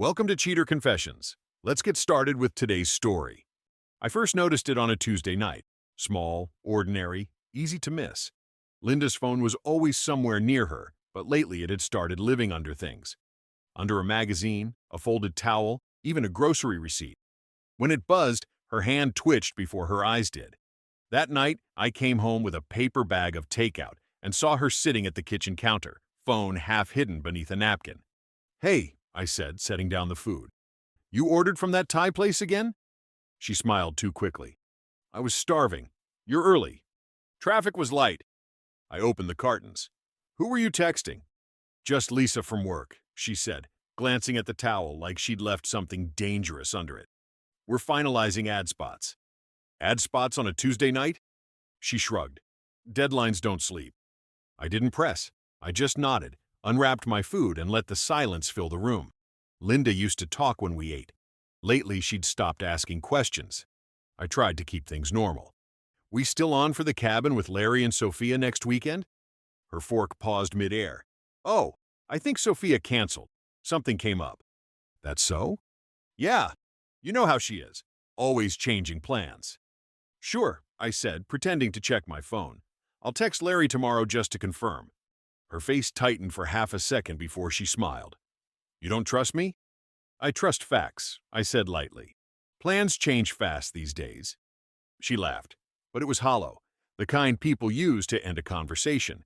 Welcome to Cheater Confessions. Let's get started with today's story. I first noticed it on a Tuesday night. Small, ordinary, easy to miss. Linda's phone was always somewhere near her, but lately it had started living under things. Under a magazine, a folded towel, even a grocery receipt. When it buzzed, her hand twitched before her eyes did. That night, I came home with a paper bag of takeout and saw her sitting at the kitchen counter, phone half hidden beneath a napkin. "Hey," I said, setting down the food. "You ordered from that Thai place again?" She smiled too quickly. "I was starving. You're early." "Traffic was light." I opened the cartons. "Who were you texting?" "Just Lisa from work," she said, glancing at the towel like she'd left something dangerous under it. "We're finalizing ad spots." "Ad spots on a Tuesday night?" She shrugged. "Deadlines don't sleep." I didn't press. I just nodded, unwrapped my food, and let the silence fill the room. Linda used to talk when we ate. Lately, she'd stopped asking questions. I tried to keep things normal. "We still on for the cabin with Larry and Sophia next weekend?" Her fork paused midair. "Oh, I think Sophia canceled. Something came up." "That's so?" "Yeah. You know how she is. Always changing plans." "Sure," I said, pretending to check my phone. "I'll text Larry tomorrow just to confirm." Her face tightened for half a second before she smiled. "You don't trust me?" "I trust facts," I said lightly. "Plans change fast these days." She laughed, but it was hollow, the kind people use to end a conversation.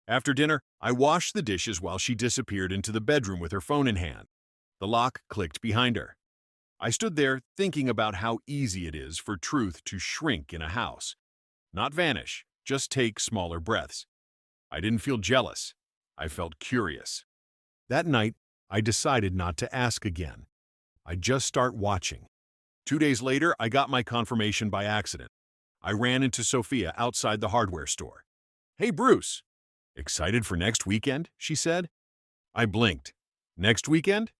After dinner, I washed the dishes while she disappeared into the bedroom with her phone in hand. The lock clicked behind her. I stood there thinking about how easy it is for truth to shrink in a house. Not vanish, just take smaller breaths. I didn't feel jealous. I felt curious. That night, I decided not to ask again. I'd just start watching. 2 days later, I got my confirmation by accident. I ran into Sophia outside the hardware store. "Hey, Bruce." "Excited for next weekend?" she said. I blinked. "Next weekend?"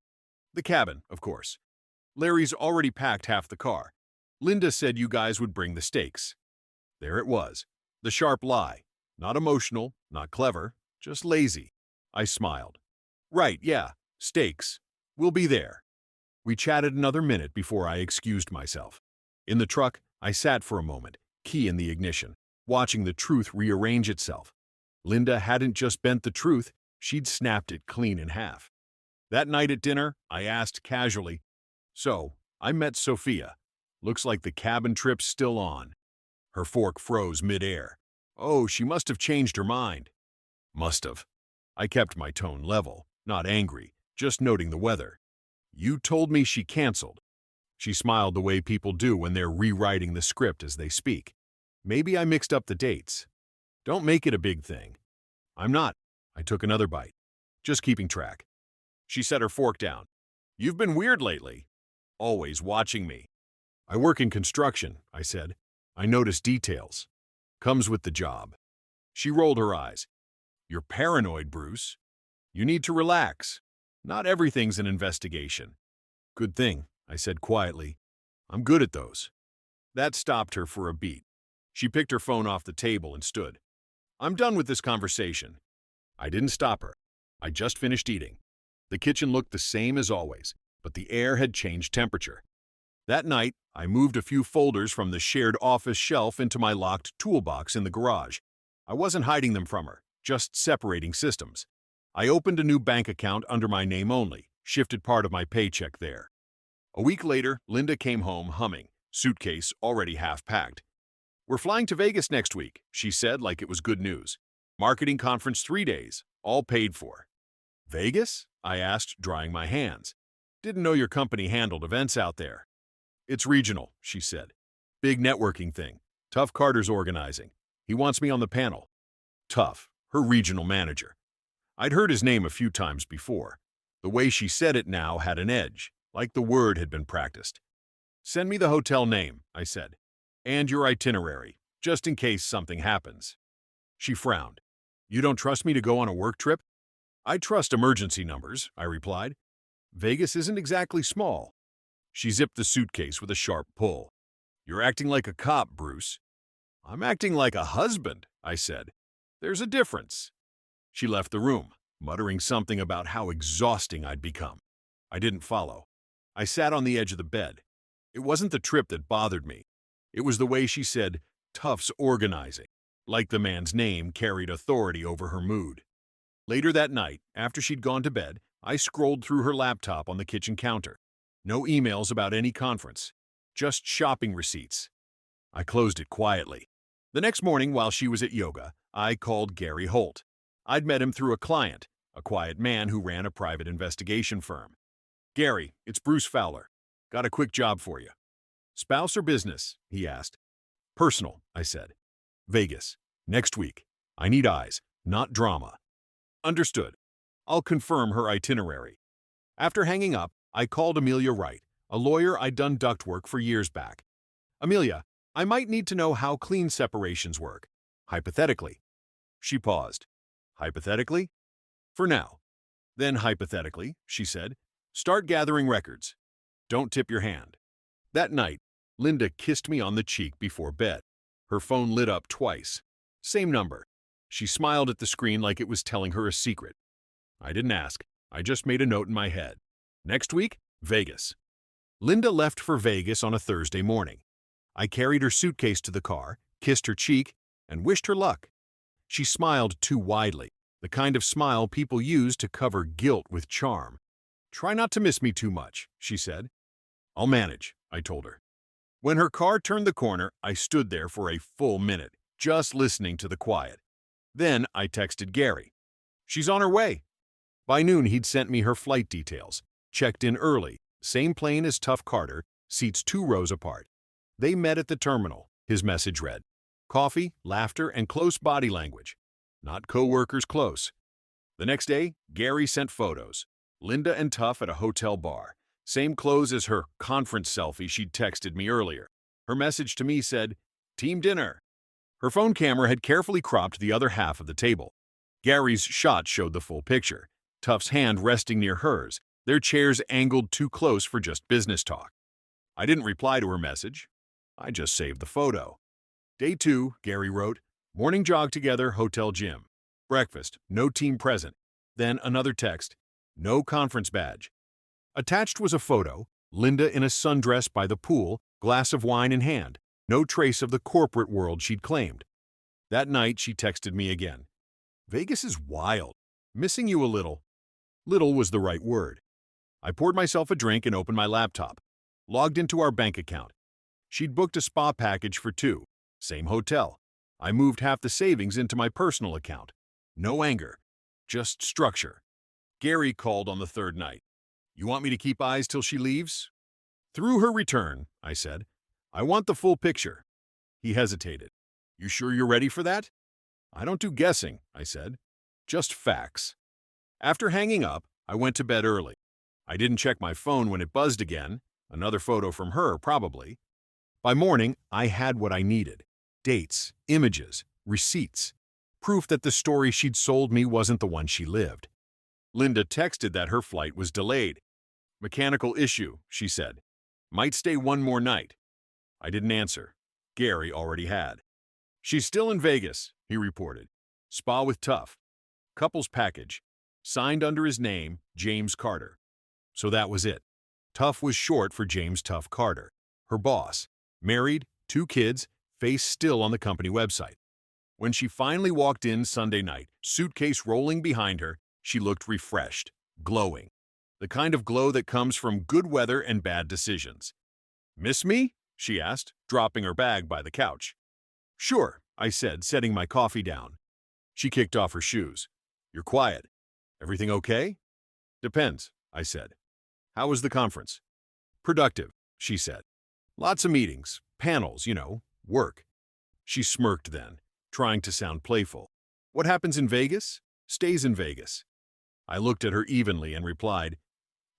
"The cabin, of course. Larry's already packed half the car. Linda said you guys would bring the steaks." There it was. The sharp lie. Not emotional, not clever, just lazy. I smiled. "Right, yeah, steaks. We'll be there." We chatted another minute before I excused myself. In the truck, I sat for a moment, key in the ignition, watching the truth rearrange itself. Linda hadn't just bent the truth, she'd snapped it clean in half. That night at dinner, I asked casually, "So, I met Sophia. Looks like the cabin trip's still on." Her fork froze midair. "Oh, she must have changed her mind." "Must have." I kept my tone level, not angry, just noting the weather. "You told me she canceled." She smiled the way people do when they're rewriting the script as they speak. "Maybe I mixed up the dates." "Don't make it a big thing." "I'm not." I took another bite. "Just keeping track." She set her fork down. "You've been weird lately." "Always watching me." "I work in construction," I said. "I notice details. Comes with the job." She rolled her eyes. "You're paranoid, Bruce. You need to relax. Not everything's an investigation." "Good thing," I said quietly. "I'm good at those." That stopped her for a beat. She picked her phone off the table and stood. "I'm done with this conversation." I didn't stop her. I just finished eating. The kitchen looked the same as always, but the air had changed temperature. That night, I moved a few folders from the shared office shelf into my locked toolbox in the garage. I wasn't hiding them from her, just separating systems. I opened a new bank account under my name only, shifted part of my paycheck there. A week later, Linda came home humming, suitcase already half packed. "We're flying to Vegas next week," she said like it was good news. "Marketing conference 3 days, all paid for." "Vegas?" I asked, drying my hands. "Didn't know your company handled events out there." "It's regional," she said. "Big networking thing. Tough Carter's organizing. He wants me on the panel." Tough, her regional manager. I'd heard his name a few times before. The way she said it now had an edge, like the word had been practiced. "Send me the hotel name," I said, "and your itinerary, just in case something happens." She frowned. "You don't trust me to go on a work trip?" "I trust emergency numbers," I replied. "Vegas isn't exactly small." She zipped the suitcase with a sharp pull. "You're acting like a cop, Bruce." "I'm acting like a husband," I said. "There's a difference." She left the room, muttering something about how exhausting I'd become. I didn't follow. I sat on the edge of the bed. It wasn't the trip that bothered me. It was the way she said, "Tough's organizing," like the man's name carried authority over her mood. Later that night, after she'd gone to bed, I scrolled through her laptop on the kitchen counter. No emails about any conference, just shopping receipts. I closed it quietly. The next morning, while she was at yoga, I called Gary Holt. I'd met him through a client, a quiet man who ran a private investigation firm. "Gary, it's Bruce Fowler. Got a quick job for you." "Spouse or business?" he asked. "Personal," I said. "Vegas. Next week. I need eyes, not drama." "Understood. I'll confirm her itinerary." After hanging up, I called Amelia Wright, a lawyer I'd done ductwork for years back. "Amelia, I might need to know how clean separations work. Hypothetically." She paused. "Hypothetically?" "For now." "Then hypothetically," she said, "start gathering records. Don't tip your hand." That night, Linda kissed me on the cheek before bed. Her phone lit up twice. Same number. She smiled at the screen like it was telling her a secret. I didn't ask. I just made a note in my head. Next week, Vegas. Linda left for Vegas on a Thursday morning. I carried her suitcase to the car, kissed her cheek, and wished her luck. She smiled too widely, the kind of smile people use to cover guilt with charm. "Try not to miss me too much," she said. "I'll manage," I told her. When her car turned the corner, I stood there for a full minute, just listening to the quiet. Then I texted Gary. "She's on her way." By noon, he'd sent me her flight details. Checked in early, same plane as Tough Carter, seats 2 rows apart. They met at the terminal, his message read. Coffee, laughter, and close body language. Not co-workers close. The next day, Gary sent photos. Linda and Tough at a hotel bar. Same clothes as her conference selfie she'd texted me earlier. Her message to me said, "Team dinner." Her phone camera had carefully cropped the other half of the table. Gary's shot showed the full picture. Tough's hand resting near hers, their chairs angled too close for just business talk. I didn't reply to her message. I just saved the photo. Day 2, Gary wrote, morning jog together, hotel gym. Breakfast, no team present. Then another text, no conference badge. Attached was a photo, Linda in a sundress by the pool, glass of wine in hand, no trace of the corporate world she'd claimed. That night, she texted me again. Vegas is wild. Missing you a little. Little was the right word. I poured myself a drink and opened my laptop. Logged into our bank account. She'd booked a spa package for 2. Same hotel. I moved half the savings into my personal account. No anger. Just structure. Gary called on the 3rd night. You want me to keep eyes till she leaves? Through her return, I said. I want the full picture. He hesitated. You sure you're ready for that? I don't do guessing, I said. Just facts. After hanging up, I went to bed early. I didn't check my phone when it buzzed again. Another photo from her, probably. By morning, I had what I needed. Dates, images, receipts. Proof that the story she'd sold me wasn't the one she lived. Linda texted that her flight was delayed. Mechanical issue, she said. Might stay one more night. I didn't answer. Gary already had. She's still in Vegas, he reported. Spa with Tough. Couples package. Signed under his name, James Carter. So that was it. Tough was short for James Tough Carter. Her boss. Married, 2 kids, face still on the company website. When she finally walked in Sunday night, suitcase rolling behind her, she looked refreshed, glowing. The kind of glow that comes from good weather and bad decisions. Miss me? She asked, dropping her bag by the couch. Sure, I said, setting my coffee down. She kicked off her shoes. You're quiet. Everything okay? Depends, I said. How was the conference? Productive, she said. Lots of meetings, panels, work. She smirked then, trying to sound playful. What happens in Vegas, stays in Vegas. I looked at her evenly and replied,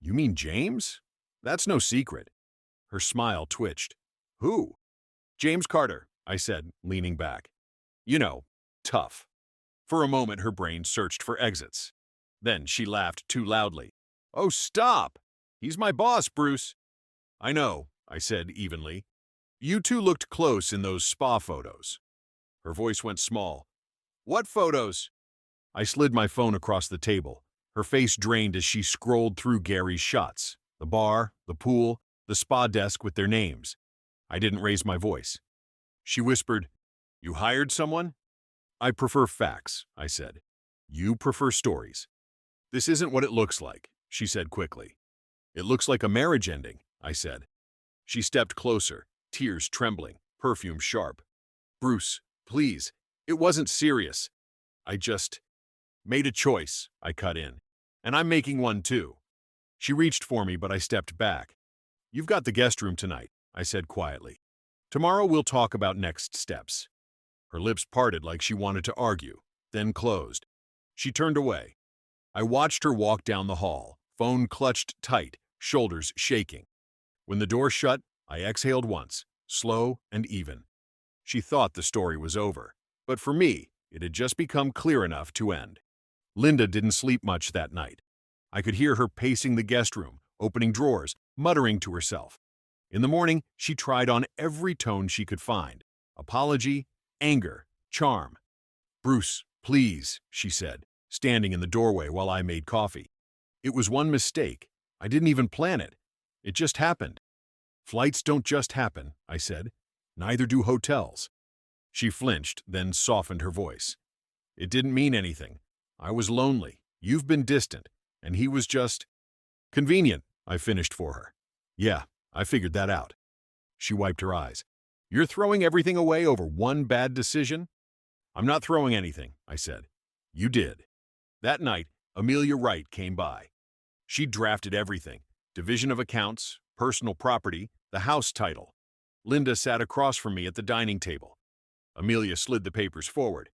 You mean James? That's no secret. Her smile twitched. Who? James Carter, I said, leaning back. Tough. For a moment, her brain searched for exits. Then she laughed too loudly. Oh, stop! He's my boss, Bruce. I know, I said evenly. You 2 looked close in those spa photos. Her voice went small. What photos? I slid my phone across the table. Her face drained as she scrolled through Gary's shots. The bar, the pool, the spa desk with their names. I didn't raise my voice. She whispered, "You hired someone?" "I prefer facts," I said. "You prefer stories." "This isn't what it looks like," she said quickly. "It looks like a marriage ending," I said. She stepped closer, tears trembling, perfume sharp. "Bruce, please, it wasn't serious. I just made a choice," I cut in. "And I'm making one too." She reached for me, but I stepped back. "You've got the guest room tonight," I said quietly. "Tomorrow we'll talk about next steps." Her lips parted like she wanted to argue, then closed. She turned away. I watched her walk down the hall, phone clutched tight, shoulders shaking. When the door shut, I exhaled once, slow and even. She thought the story was over, but for me, it had just become clear enough to end. Linda didn't sleep much that night. I could hear her pacing the guest room, opening drawers, muttering to herself. In the morning, she tried on every tone she could find. Apology, anger, charm. "Bruce, please," she said, standing in the doorway while I made coffee. "It was one mistake. I didn't even plan it. It just happened." "Flights don't just happen," I said. "Neither do hotels." She flinched, then softened her voice. "It didn't mean anything. I was lonely. You've been distant. And he was just convenient," I finished for her. "Yeah, I figured that out." She wiped her eyes. "You're throwing everything away over one bad decision?" "I'm not throwing anything," I said. "You did." That night, Amelia Wright came by. She drafted everything: division of accounts, personal property, the house title. Linda sat across from me at the dining table. Amelia slid the papers forward.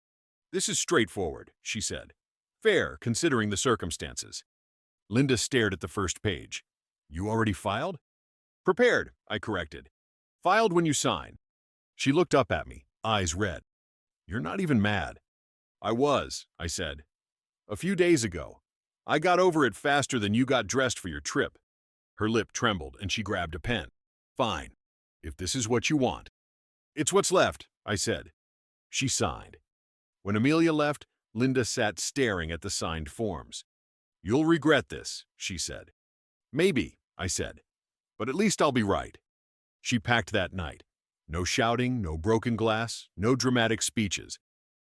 "This is straightforward," she said. "Fair, considering the circumstances." Linda stared at the first page. "You already filed?" "Prepared," I corrected. "Filed when you sign." She looked up at me, eyes red. "You're not even mad." "I was," I said. "A few days ago. I got over it faster than you got dressed for your trip." Her lip trembled and she grabbed a pen. "Fine, if this is what you want." "It's what's left," I said. She signed. When Amelia left, Linda sat staring at the signed forms. "You'll regret this," she said. "Maybe," I said. "But at least I'll be right." She packed that night. No shouting, no broken glass, no dramatic speeches.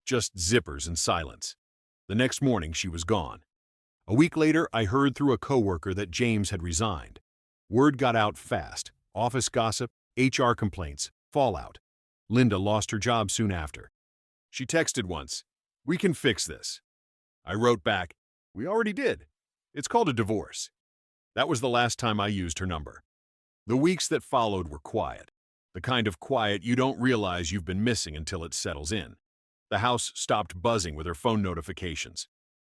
Just zippers and silence. The next morning she was gone. A week later, I heard through a coworker that James had resigned. Word got out fast. Office gossip, HR complaints, fallout. Linda lost her job soon after. She texted once, "We can fix this." I wrote back, "We already did. It's called a divorce." That was the last time I used her number. The weeks that followed were quiet. The kind of quiet you don't realize you've been missing until it settles in. The house stopped buzzing with her phone notifications.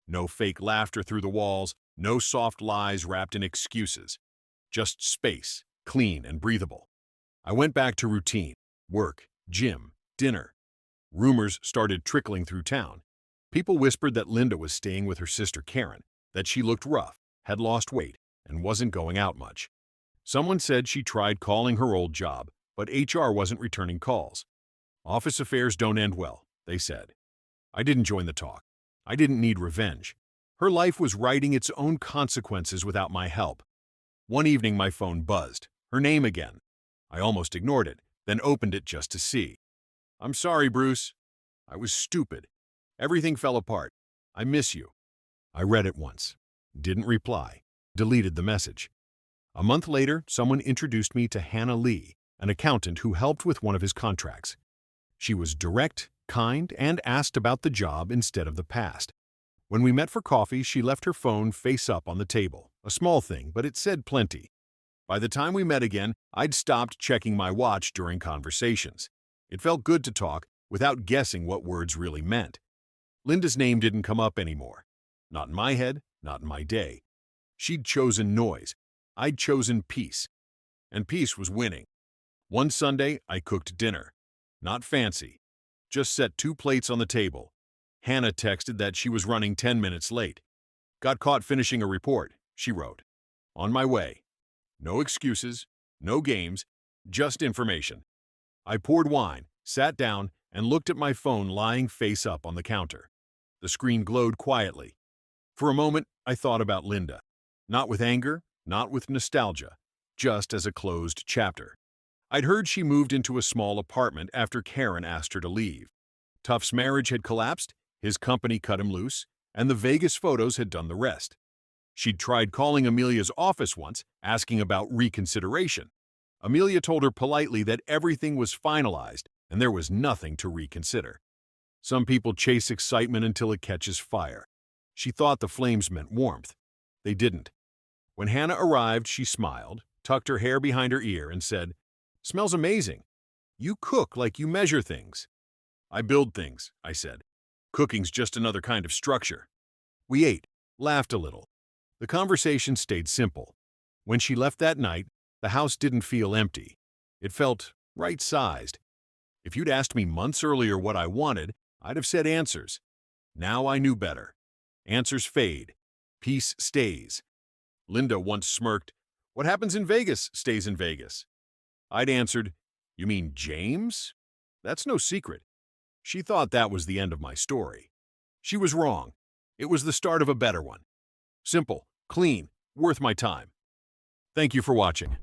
No fake laughter through the walls, no soft lies wrapped in excuses. Just space, clean and breathable. I went back to routine: work, gym, dinner. Rumors started trickling through town. People whispered that Linda was staying with her sister Karen, that she looked rough, had lost weight, and wasn't going out much. Someone said she tried calling her old job, but HR wasn't returning calls. "Office affairs don't end well," they said. I didn't join the talk. I didn't need revenge. Her life was writing its own consequences without my help. One evening my phone buzzed. Her name again. I almost ignored it, then opened it just to see. "I'm sorry, Bruce. I was stupid. Everything fell apart. I miss you." I read it once. Didn't reply. Deleted the message. A month later, someone introduced me to Hannah Lee, an accountant who helped with one of his contracts. She was direct, kind, and asked about the job instead of the past. When we met for coffee, she left her phone face up on the table. A small thing, but it said plenty. By the time we met again, I'd stopped checking my watch during conversations. It felt good to talk without guessing what words really meant. Linda's name didn't come up anymore. Not in my head, not in my day. She'd chosen noise. I'd chosen peace. And peace was winning. One Sunday, I cooked dinner. Not fancy. Just set 2 plates on the table. Hannah texted that she was running 10 minutes late. "Got caught finishing a report," she wrote. "On my way." No excuses, no games, just information. I poured wine, sat down, and looked at my phone lying face up on the counter. The screen glowed quietly. For a moment, I thought about Linda. Not with anger, not with nostalgia, just as a closed chapter. I'd heard she moved into a small apartment after Karen asked her to leave. Tuff's marriage had collapsed, his company cut him loose, and the Vegas photos had done the rest. She'd tried calling Amelia's office once, asking about reconsideration. Amelia told her politely that everything was finalized and there was nothing to reconsider. Some people chase excitement until it catches fire. She thought the flames meant warmth. They didn't. When Hannah arrived, she smiled, tucked her hair behind her ear, and said, "Smells amazing. You cook like you measure things." "I build things," I said. "Cooking's just another kind of structure." We ate, laughed a little. The conversation stayed simple. When she left that night, the house didn't feel empty. It felt right-sized. If you'd asked me months earlier what I wanted, I'd have said answers. Now I knew better. Answers fade. Peace stays. Linda once smirked, "What happens in Vegas stays in Vegas." I'd answered, "You mean James? That's no secret." She thought that was the end of my story. She was wrong. It was the start of a better one. Simple, clean, worth my time. Thank you for watching.